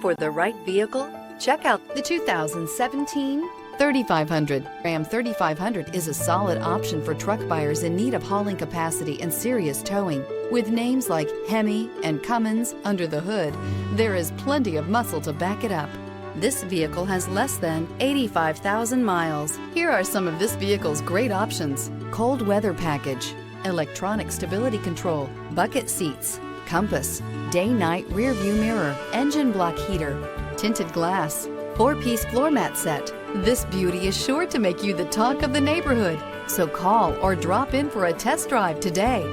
for the right vehicle? Check out the 2017 3500. Ram 3500 is a solid option for truck buyers in need of hauling capacity and serious towing. With names like Hemi and Cummins under the hood, there is plenty of muscle to back it up. This vehicle has less than 85,000 miles. Here are some of this vehicle's great options: cold weather package, electronic stability control, bucket seats, compass, day-night rear view mirror, engine block heater, tinted glass, 4-piece floor mat set. This beauty is sure to make you the talk of the neighborhood. So call or drop in for a test drive today.